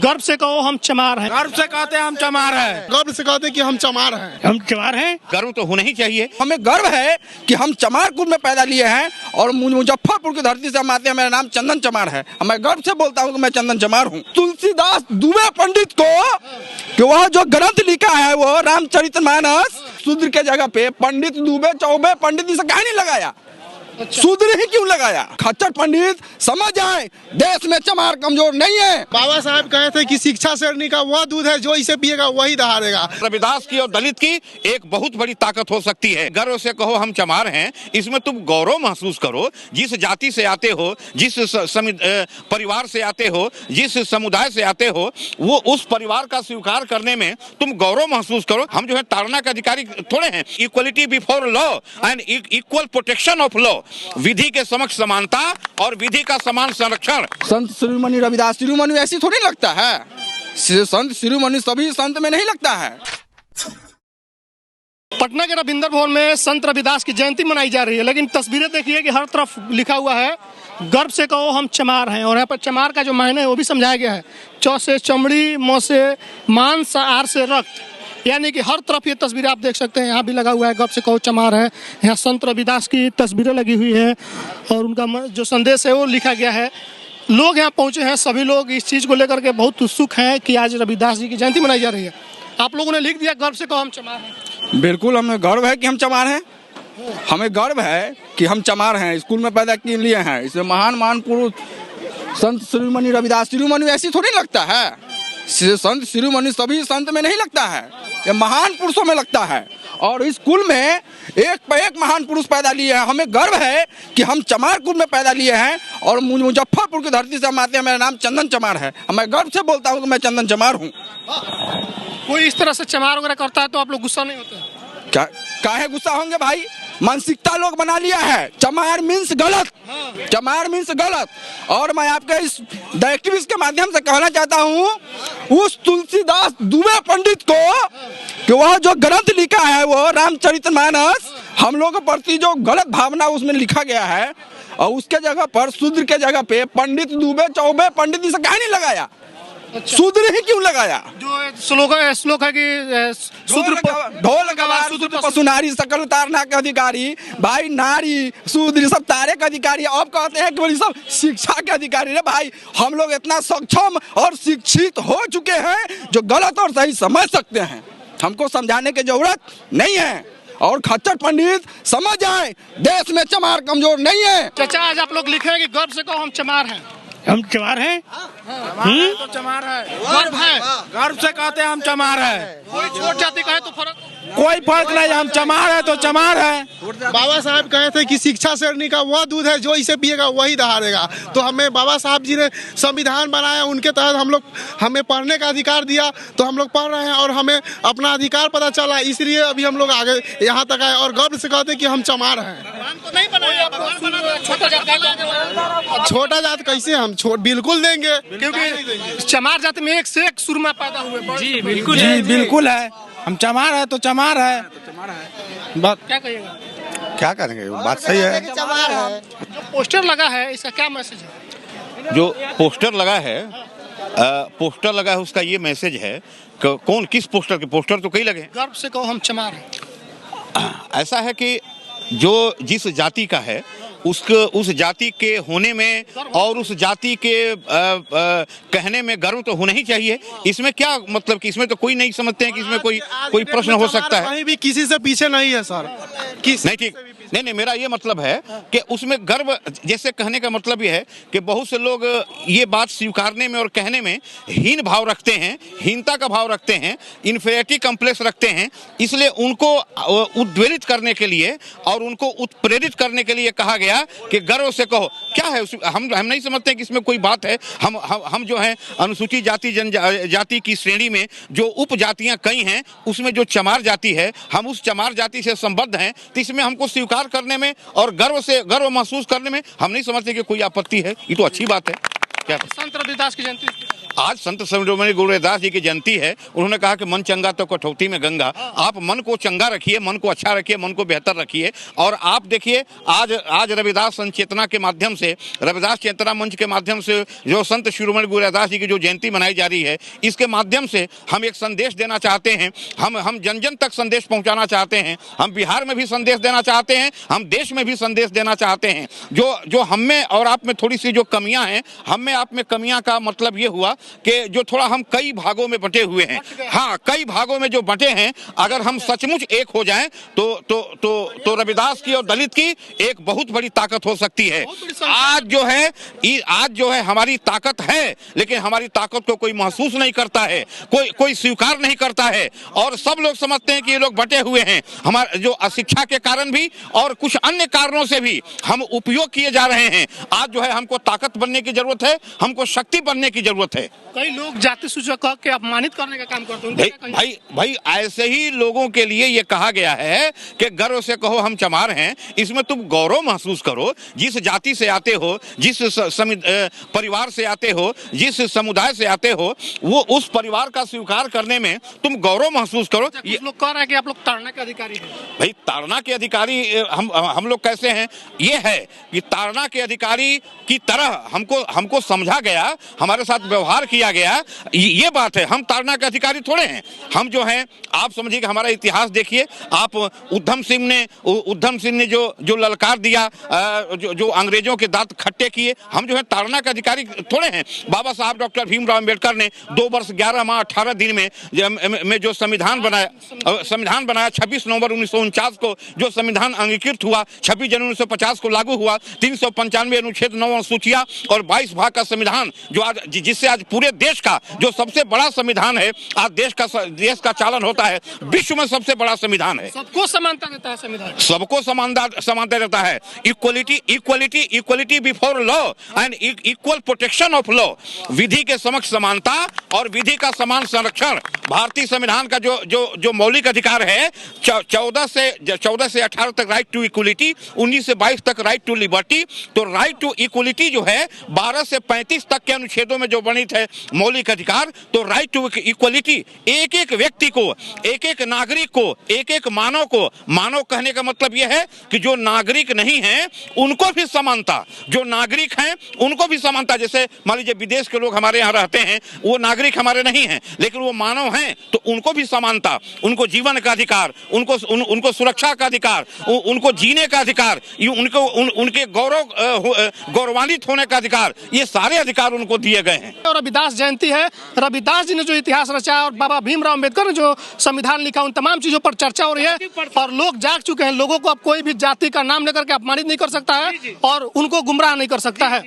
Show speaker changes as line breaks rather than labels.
गर्व से कहो हम चमार हैं।
गर्व से कहते हैं हम चमार हैं।
गर्व से कहते हैं कि हम चमार हैं।
हम चमार हैं।
गर्व तो होना ही चाहिए।
हमें गर्व है कि हम चमार कुल में पैदा लिए हैं और मुजफ्फरपुर की धरती से हम आते हैं। मेरा नाम चंदन चमार है। मैं गर्व से बोलता हूँ कि मैं चंदन चमार हूँ। तुलसीदास दुबे पंडित को कि वह जो ग्रंथ लिखा है वो रामचरितमानस, शूद्र के जगह पे पंडित दुबे चौबे पंडित इसे कहीं नहीं लगाया। शूद्र ही क्यों लगाया? खच्चर पंडित समझ आए, देश में चमार कमजोर नहीं है।
बाबा साहब कहे थे कि शिक्षा शेरनी का वह दूध है जो इसे पिएगा वही दहाड़ेगा।
रविदास की और दलित की एक बहुत बड़ी ताकत हो सकती है। गर्व से कहो हम चमार हैं, इसमें तुम गौरव महसूस करो। जिस जाति से आते हो, जिस परिवार से आते हो, जिस समुदाय से आते हो, वो उस परिवार का स्वीकार करने में तुम गौरव महसूस करो। हम जो है ताड़ना के अधिकारी थोड़े हैं। Equality before law and equal protection of law, विधि के समक्ष समानता और विधि का समान संरक्षण।
संत शिरोमणि रविदास शिरोमणि ऐसी थोड़ी लगता है। संत शिरोमणि सभी संत में नहीं लगता है।
पटना के रविंद्र भवन में संत रविदास की जयंती मनाई जा रही है, लेकिन तस्वीरें देखिए कि हर तरफ लिखा हुआ है गर्व से कहो हम चमार हैं। और यहाँ पर चमार का जो मायने है वो भी समझाया गया है। चौ से चमड़ी, मौ से मांस, आर से रक्त, यानी कि हर तरफ ये तस्वीरें आप देख सकते हैं। यहाँ भी लगा हुआ है गर्व से कहो चमार है। यहाँ संत रविदास की तस्वीरें लगी हुई है और उनका जो संदेश है वो लिखा गया है। लोग यहाँ पहुँचे हैं, सभी लोग इस चीज़ को लेकर के बहुत उत्सुक हैं कि आज रविदास जी की जयंती मनाई जा रही है। आप लोगों ने लिख दिया गर्व से कहो हम चमार हैं।
बिल्कुल, हमें गर्व है कि हम चमार हैं। हमें गर्व है कि हम चमार हैं, स्कूल में पैदा किए लिए हैं। इसमें महान पुरुष संत शिरोमणि रविदास शिरोमणि ऐसी थोड़ी लगता है। संत शिरोमणि सभी संत में नहीं लगता है, ये महान पुरुषों में लगता है। और इस कुल में एक पे एक महान पुरुष पैदा लिए हैं। हमें गर्व है कि हम चमार कुल में पैदा लिए हैं और मुजफ्फरपुर की धरती से हम आते हैं। मेरा नाम चंदन चमार है। मैं गर्व से बोलता हूँ कि मैं चंदन चमार हूँ।
कोई इस तरह से चमार वगैरह करता है तो आप लोग गुस्सा नहीं होते?
क्या काहे गुस्सा होंगे भाई? मानसिकता लोग बना लिया है। चमार मीन्स गलत, चमार मीन्स गलत। और मैं आपके इस डायरेक्टिविस्ट के माध्यम से कहना चाहता हूँ उस तुलसीदास दुबे पंडित को कि वह जो ग्रंथ लिखा है वो रामचरितमानस, हम लोगों के प्रति जो गलत भावना उसमें लिखा गया है, और उसके जगह पर शूद्र के जगह पे पंडित दुबे चौबे पंडित इसे कहीं नहीं लगाया। शूद्र ही क्यों लगाया?
जो श्लोक है कि
शूद्र ढोल गवार शूद्र पशु नारी सकल तारना के अधिकारी। भाई नारी शूद्र सब तारे के अधिकारी। अब कहते हैं कि सब शिक्षा के अधिकारी। रे भाई, हम लोग इतना सक्षम और शिक्षित हो चुके हैं जो गलत और सही समझ सकते हैं। हमको समझाने की जरूरत नहीं है। और खच्चर पंडित समझ आए, देश में चमार कमजोर नहीं है।
चाचा, आज आप लोग लिखे हैं कि गर्व से कहो हम चमार हैं।
हम चमार हैं।
तो चमार है।
गर्व है।
गर्व से कहते हैं हम चमार है।
कोई छोट जाति का है तो फर्क?
कोई फर्क नहीं, हम चमार है तो चमार है।
बाबा साहब कहे थे कि शिक्षा शेरनी का वह दूध है जो इसे पिएगा वही दहाड़ेगा। तो हमें बाबा साहब जी ने संविधान बनाया, उनके तहत हमें पढ़ने का अधिकार दिया, तो हम लोग पढ़ रहे हैं और हमें अपना अधिकार पता चला, इसलिए अभी हम लोग आगे यहाँ तक आए। और गर्व से कहते हैं कि हम चमार हैं। छोटा जात कैसे हम बिल्कुल देंगे,
क्योंकि चमार जाति में एक से एक सुरमा पैदा हुए।
जी बिल्कुल है। हम चमार है तो चमार है।
बात क्या कहिएगा?
क्या करेंगे, बात सही है।
जो पोस्टर लगा है इसका क्या मैसेज है?
जो पोस्टर लगा है उसका ये मैसेज है। कौन किस पोस्टर के? पोस्टर तो कई लगे।
गर्व से कहो हम चमार हैं।
ऐसा है कि जो जिस जाति का है उस जाति के होने में और उस जाति के कहने में गर्व तो होना ही चाहिए। इसमें क्या मतलब कि इसमें तो कोई नहीं समझते हैं कि इसमें कोई प्रश्न हो सकता है।
कहीं भी किसी से पीछे नहीं है सर।
नहीं, ठीक नहीं, मेरा ये मतलब है कि उसमें गर्व जैसे कहने का मतलब ये है कि बहुत से लोग ये बात स्वीकारने में और कहने में हीन भाव रखते हैं, हीनता का भाव रखते हैं, इन्फीरियरिटी कॉम्प्लेक्स रखते हैं। इसलिए उनको उद्वेलित करने के लिए और उनको उत्प्रेरित करने के लिए कहा गया कि गर्व से कहो। क्या है हम नहीं समझते कि इसमें कोई बात है। हम जो है अनुसूचित जाति जनजाति की श्रेणी में जो उपजातियां कई हैं उसमें जो चमार जाति है, हम उस चमार जाति से संबद्ध हैं। तो इसमें हमको स्वीकार करने में और गर्व महसूस करने में हम नहीं समझते कि कोई आपत्ति है। ये तो अच्छी बात है। क्या
संत रविदास की जयंती
आज संत शिरोमणि गुरु रविदास जी की जयंती है। उन्होंने कहा कि मन चंगा तो कठौती में गंगा। आप मन को चंगा रखिए, मन को अच्छा रखिए, मन को बेहतर रखिए। और आप देखिए आज रविदास संचेतना के माध्यम से, रविदास चेतना मंच के माध्यम से जो संत शिरोमणि गुरु रविदास जी की जो जयंती मनाई जा रही है, इसके माध्यम से हम एक संदेश देना चाहते हैं। हम जन जन तक संदेश पहुंचाना चाहते हैं। हम बिहार में भी संदेश देना चाहते हैं, हम देश में भी संदेश देना चाहते हैं। जो हम में और आप में थोड़ी सी जो कमियां हैं, हम में आप में कमियां का मतलब ये हुआ कि जो थोड़ा हम कई भागों में बंटे हुए हैं। हाँ, कई भागों में जो बंटे हैं, अगर हम सचमुच एक हो जाएं तो रविदास की और दलित की एक बहुत बड़ी ताकत हो सकती है। आज जो है हमारी ताकत है, लेकिन हमारी ताकत को कोई महसूस नहीं करता है, कोई स्वीकार नहीं करता है। और सब लोग समझते हैं कि ये लोग बंटे हुए हैं। हमारे जो अशिक्षा के कारण भी और कुछ अन्य कारणों से भी हम उपयोग किए जा रहे हैं। आज जो है हमको ताकत बनने की जरूरत है, हमको शक्ति बनने की जरूरत है।
कई लोग जाति सूचक के अपमानित करने का काम करते हैं।
भाई ऐसे ही लोगों के लिए ये कहा गया है कि गर्व से कहो हम चमार हैं। इसमें तुम गौरव महसूस करो। जिस जाति से आते हो, जिस परिवार से आते हो, जिस समुदाय से आते हो, वो उस परिवार का स्वीकार करने में तुम गौरव महसूस करो।
ये लोग कह रहे हैं कि आप लोग ताड़ना के अधिकारी हैं।
भाई ताड़ना के अधिकारी हम लोग कैसे हैं? ये है कि ताड़ना के अधिकारी की तरह हमको समझा गया, हमारे साथ व्यवहार किया गया। ये बात है, हम ताड़ना के अधिकारी थोड़े हैं। हम जो हैं, आप समझिए कि हमारा इतिहास देखिए। आप उद्धम सिंह ने जो ललकार दिया, जो अंग्रेजों के दांत खट्टे किए, हम जो है ताड़ना के अधिकारी थोड़े हैं। बाबा साहब डॉक्टर भीमराव अंबेडकर ने 2 वर्ष 11 माह 18 दिन में जो संविधान बनाया 26 नवंबर 1949 को जो संविधान अंगीकृत हुआ, 26 जनवरी 1950 को लागू हुआ। 395 अनुच्छेद 9 अनुसूचियां और 22 भाग का संविधान जिससे आज पूरे देश का जो सबसे बड़ा संविधान है, आज देश का चालन होता है। विश्व में सबसे बड़ा संविधान है।
सबको समानता देता है संविधान,
सबको समानता देता है। Equality before law and equal protection of law. विधि के समक्ष समानता और विधि का समान संरक्षण भारतीय संविधान का जो मौलिक अधिकार है। 14 से 18 तक राइट टू इक्वलिटी, 19 से 22 तक राइट टू लिबर्टी। तो राइट टू इक्वलिटी जो है 12 से 35 तक के अनुच्छेदों में जो वर्णित है मौलिक अधिकार। तो राइट टू इक्वलिटी, एक एक व्यक्ति को, एक एक नागरिक को, एक एक मानव को, मानव कहने का मतलब यह है कि जो नागरिक नहीं है उनको भी समानता, जो नागरिक हैं उनको भी समानता। जैसे मान लीजिए विदेश के लोग हमारे यहाँ रहते हैं, वो नागरिक हमारे नहीं हैं, लेकिन वो मानव हैं, तो उनको भी समानता, उनको जीवन का अधिकार, उनको सुरक्षा का अधिकार, उनको जीने का अधिकार, उनके गौरवान्वित होने का अधिकार, ये सारे अधिकार उनको दिए गए हैं।
और रविदास जयंती है। रविदास जी ने जो इतिहास रचा और बाबा भीमराव अंबेडकर ने जो संविधान लिखा, उन तमाम चीजों पर चर्चा हो रही है और लोग जाग चुके हैं। लोगों को अब कोई भी जाति का नाम लेकर के अपमानित नहीं कर सकता है और उनको गुमराह नहीं कर सकता है।